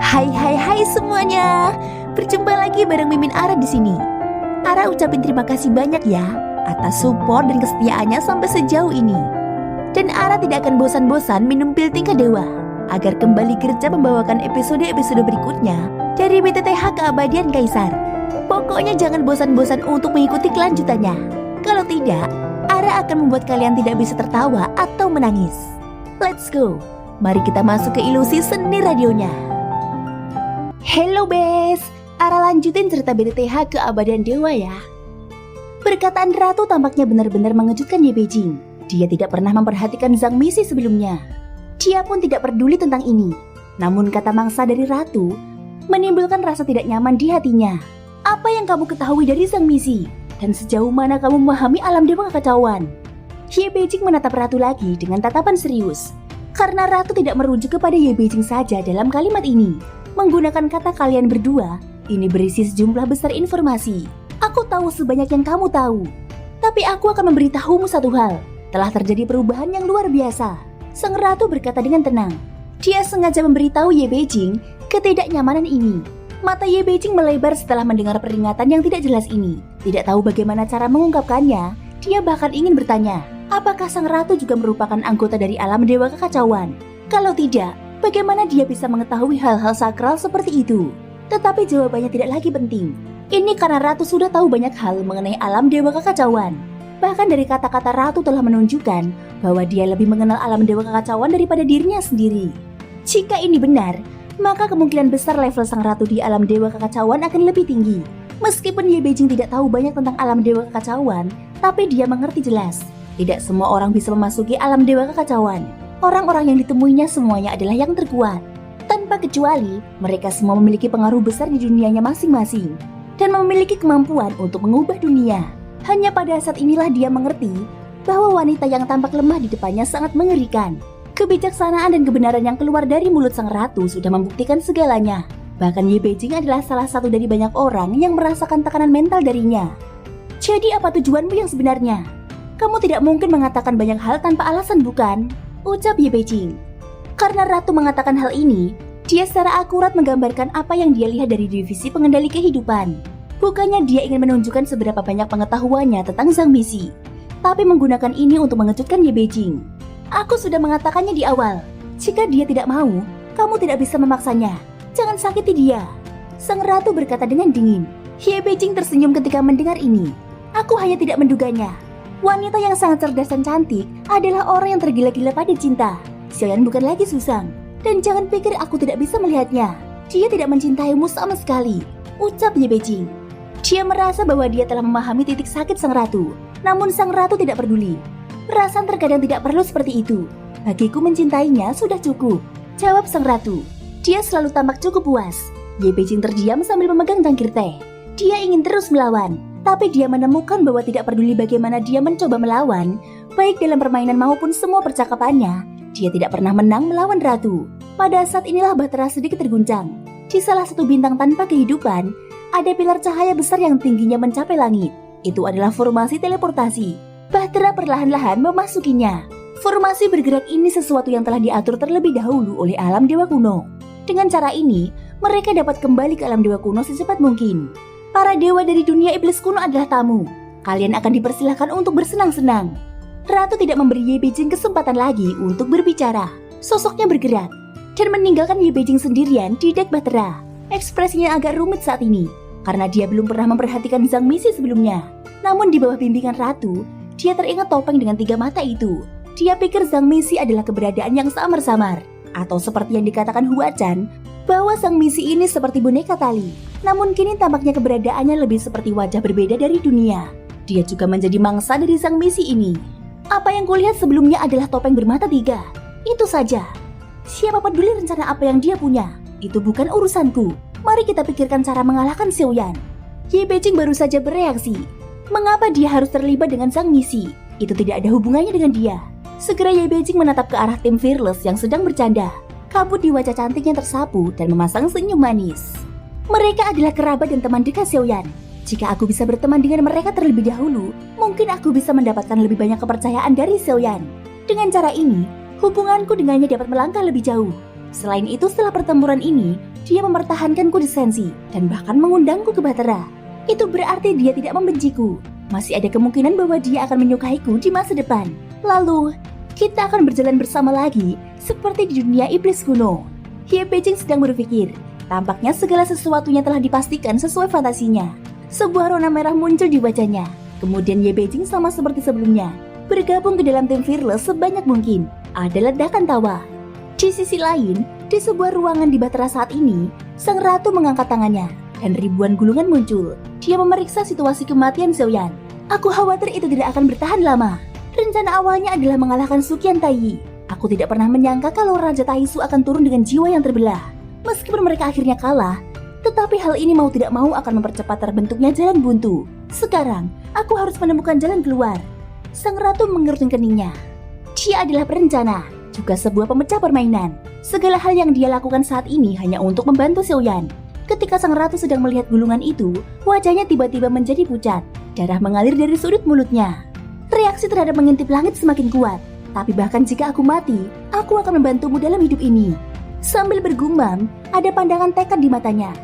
Hai semuanya. Berjumpa lagi bareng Mimin Ara di sini. Ara ucapin terima kasih banyak ya atas support dan kesetiaannya sampai sejauh ini. Dan Ara tidak akan bosan-bosan minum pil tingkat dewa agar kembali kerja membawakan episode-episode berikutnya dari BTTH Keabadian Kaisar. Pokoknya jangan bosan-bosan untuk mengikuti kelanjutannya. Kalau tidak, Ara akan membuat kalian tidak bisa tertawa atau menangis. Let's go. Mari kita masuk ke ilusi seni radionya. Hello Bes, Ara lanjutin cerita BTTH Keabadian Dewa ya. Perkataan Ratu tampaknya benar-benar mengejutkan Ye Beijing. Dia tidak pernah memperhatikan Zhang Misi sebelumnya. Dia pun tidak peduli tentang ini. Namun kata mangsa dari Ratu menimbulkan rasa tidak nyaman di hatinya. Apa yang kamu ketahui dari Zhang Misi? Dan sejauh mana kamu memahami alam dewa kekacauan? Ye Beijing menatap Ratu lagi dengan tatapan serius. Karena Ratu tidak merujuk kepada Ye Beijing saja dalam kalimat ini. Menggunakan kata kalian berdua, ini berisi sejumlah besar informasi. Aku tahu sebanyak yang kamu tahu. Tapi aku akan memberitahumu satu hal. Telah terjadi perubahan yang luar biasa. Sang Ratu berkata dengan tenang. Dia sengaja memberitahu Ye Beijing ketidaknyamanan ini. Mata Ye Beijing melebar setelah mendengar peringatan yang tidak jelas ini. Tidak tahu bagaimana cara mengungkapkannya. Dia bahkan ingin bertanya, apakah Sang Ratu juga merupakan anggota dari alam dewa kekacauan? Kalau tidak, bagaimana dia bisa mengetahui hal-hal sakral seperti itu? Tetapi jawabannya tidak lagi penting. Ini karena Ratu sudah tahu banyak hal mengenai alam dewa kekacauan. Bahkan dari kata-kata Ratu telah menunjukkan bahwa dia lebih mengenal alam dewa kekacauan daripada dirinya sendiri. Jika ini benar, maka kemungkinan besar level Sang Ratu di alam dewa kekacauan akan lebih tinggi. Meskipun Ye Beijing tidak tahu banyak tentang alam dewa kekacauan, tapi dia mengerti jelas. Tidak semua orang bisa memasuki alam dewa kekacauan. Orang-orang yang ditemuinya semuanya adalah yang terkuat. Tanpa kecuali, mereka semua memiliki pengaruh besar di dunianya masing-masing. Dan memiliki kemampuan untuk mengubah dunia. Hanya pada saat inilah dia mengerti bahwa wanita yang tampak lemah di depannya sangat mengerikan. Kebijaksanaan dan kebenaran yang keluar dari mulut Sang Ratu sudah membuktikan segalanya. Bahkan Ye Beijing adalah salah satu dari banyak orang yang merasakan tekanan mental darinya. Jadi apa tujuanmu yang sebenarnya? Kamu tidak mungkin mengatakan banyak hal tanpa alasan bukan? Ucap Ye Beijing. Karena Ratu mengatakan hal ini, dia secara akurat menggambarkan apa yang dia lihat dari divisi pengendali kehidupan. Bukannya dia ingin menunjukkan seberapa banyak pengetahuannya tentang Zhang Misi, tapi menggunakan ini untuk mengejutkan Ye Beijing. Aku sudah mengatakannya di awal, jika dia tidak mau, kamu tidak bisa memaksanya. Jangan sakiti dia. Sang Ratu berkata dengan dingin. Ye Beijing tersenyum ketika mendengar ini. Aku hanya tidak menduganya. Wanita yang sangat cerdas dan cantik adalah orang yang tergila-gila pada cinta. Xiaoyan bukan lagi Susang. Dan jangan pikir aku tidak bisa melihatnya. Dia tidak mencintaimu sama sekali. Ucap Ye Beijing. Dia merasa bahwa dia telah memahami titik sakit Sang Ratu. Namun Sang Ratu tidak peduli. Perasaan terkadang tidak perlu seperti itu. Bagiku mencintainya sudah cukup. Jawab Sang Ratu. Dia selalu tampak cukup puas. Ye Beijing terdiam sambil memegang cangkir teh. Dia ingin terus melawan. Tapi dia menemukan bahwa tidak peduli bagaimana dia mencoba melawan, baik dalam permainan maupun semua percakapannya, dia tidak pernah menang melawan Ratu. Pada saat inilah Bahtera sedikit terguncang. Di salah satu bintang tanpa kehidupan, ada pilar cahaya besar yang tingginya mencapai langit. Itu adalah formasi teleportasi. Bahtera perlahan-lahan memasukinya. Formasi bergerak ini sesuatu yang telah diatur terlebih dahulu oleh alam dewa kuno. Dengan cara ini, mereka dapat kembali ke alam dewa kuno secepat mungkin. Para dewa dari dunia iblis kuno adalah tamu. Kalian akan dipersilahkan untuk bersenang-senang. Ratu tidak memberi Ye Beijing kesempatan lagi untuk berbicara. Sosoknya bergerak dan meninggalkan Ye Beijing sendirian di dek Bahtera. Ekspresinya agak rumit saat ini karena dia belum pernah memperhatikan Zhang Misi sebelumnya. Namun di bawah bimbingan Ratu, dia teringat topeng dengan 3 mata itu. Dia pikir Zhang Misi adalah keberadaan yang samar-samar, atau seperti yang dikatakan Hua Chan, bahwa Zhang Misi ini seperti boneka tali. Namun kini tampaknya keberadaannya lebih seperti wajah berbeda dari dunia. Dia juga menjadi mangsa dari Zhang Misi ini. Apa yang kulihat sebelumnya adalah topeng bermata 3. Itu saja. Siapa peduli rencana apa yang dia punya? Itu bukan urusanku. Mari kita pikirkan cara mengalahkan Xiaoyan. Ye Beijing baru saja bereaksi. Mengapa dia harus terlibat dengan Zhang Misi? Itu tidak ada hubungannya dengan dia. Segera Ye Beijing menatap ke arah tim Fearless yang sedang bercanda. Kabut di wajah cantiknya tersapu dan memasang senyum manis. Mereka adalah kerabat dan teman dekat Xiaoyan. Jika aku bisa berteman dengan mereka terlebih dahulu, mungkin aku bisa mendapatkan lebih banyak kepercayaan dari Xiaoyan. Dengan cara ini, hubunganku dengannya dapat melangkah lebih jauh. Selain itu, setelah pertempuran ini, dia mempertahankanku di Sensi dan bahkan mengundangku ke Bahtera. Itu berarti dia tidak membenciku. Masih ada kemungkinan bahwa dia akan menyukaiku di masa depan. Lalu, kita akan berjalan bersama lagi seperti di dunia iblis kuno. Ye Beijing sedang berpikir. Tampaknya segala sesuatunya telah dipastikan sesuai fantasinya. Sebuah rona merah muncul di wajahnya. Kemudian Ye Beijing sama seperti sebelumnya, bergabung ke dalam tim Fearless sebanyak mungkin. Ada ledakan tawa. Di sisi lain, di sebuah ruangan di Bahtera saat ini, sang ratu mengangkat tangannya dan ribuan gulungan muncul. Dia memeriksa situasi kematian Xiaoyan. Aku khawatir itu tidak akan bertahan lama. Rencana awalnya adalah mengalahkan Suqian Taiyi. Aku tidak pernah menyangka kalau Raja Taisu akan turun dengan jiwa yang terbelah. Meskipun mereka akhirnya kalah, tetapi hal ini mau tidak mau akan mempercepat terbentuknya jalan buntu. Sekarang, aku harus menemukan jalan keluar. Sang ratu mengerutkan keningnya. Dia adalah perencana, juga sebuah pemecah permainan. Segala hal yang dia lakukan saat ini hanya untuk membantu Xiaoyan. Ketika sang ratu sedang melihat gulungan itu, wajahnya tiba-tiba menjadi pucat. Darah mengalir dari sudut mulutnya. Reaksi terhadap mengintip langit semakin kuat. Tapi bahkan jika aku mati, aku akan membantumu dalam hidup ini. Sambil bergumam, ada pandangan tekad di matanya.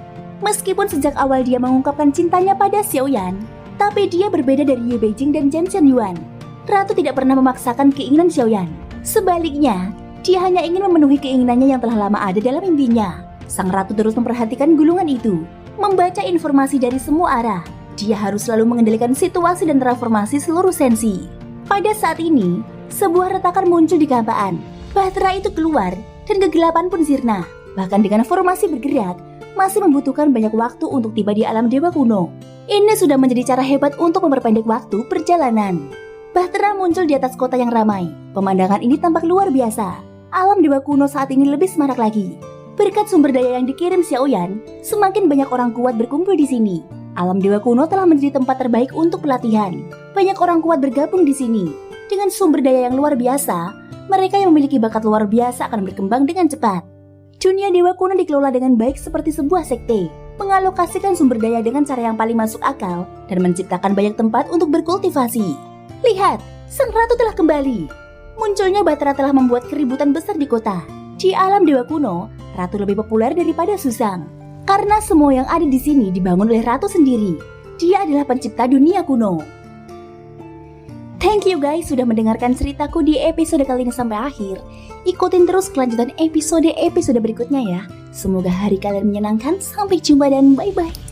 Meskipun sejak awal dia mengungkapkan cintanya pada Xiaoyan, tapi dia berbeda dari Ye Beijing dan Zhen Xianyuan. Ratu tidak pernah memaksakan keinginan Xiaoyan. Sebaliknya, dia hanya ingin memenuhi keinginannya yang telah lama ada dalam mimpinya. Sang ratu terus memperhatikan gulungan itu, membaca informasi dari semua arah. Dia harus selalu mengendalikan situasi dan transformasi seluruh Sensi. Pada saat ini, sebuah retakan muncul di kehampaan. Bahtera itu keluar dan kegelapan pun sirna. Bahkan dengan formasi bergerak, masih membutuhkan banyak waktu untuk tiba di alam dewa kuno. Ini sudah menjadi cara hebat untuk memperpendek waktu perjalanan. Bahtera muncul di atas kota yang ramai. Pemandangan ini tampak luar biasa. Alam dewa kuno saat ini lebih semarak lagi. Berkat sumber daya yang dikirim Xiaoyan, semakin banyak orang kuat berkumpul di sini. Alam dewa kuno telah menjadi tempat terbaik untuk pelatihan. Banyak orang kuat bergabung di sini. Dengan sumber daya yang luar biasa, mereka yang memiliki bakat luar biasa akan berkembang dengan cepat. Dunia dewa kuno dikelola dengan baik seperti sebuah sekte, mengalokasikan sumber daya dengan cara yang paling masuk akal dan menciptakan banyak tempat untuk berkultivasi. Lihat, sang ratu telah kembali. Munculnya Bahtera telah membuat keributan besar di kota. Di alam dewa kuno, ratu lebih populer daripada Susang. Karena semua yang ada di sini dibangun oleh ratu sendiri. Dia adalah pencipta dunia kuno. Thank you guys sudah mendengarkan ceritaku di episode kali ini sampai akhir. Ikutin terus kelanjutan episode berikutnya ya. Semoga hari kalian menyenangkan. Sampai jumpa dan bye-bye.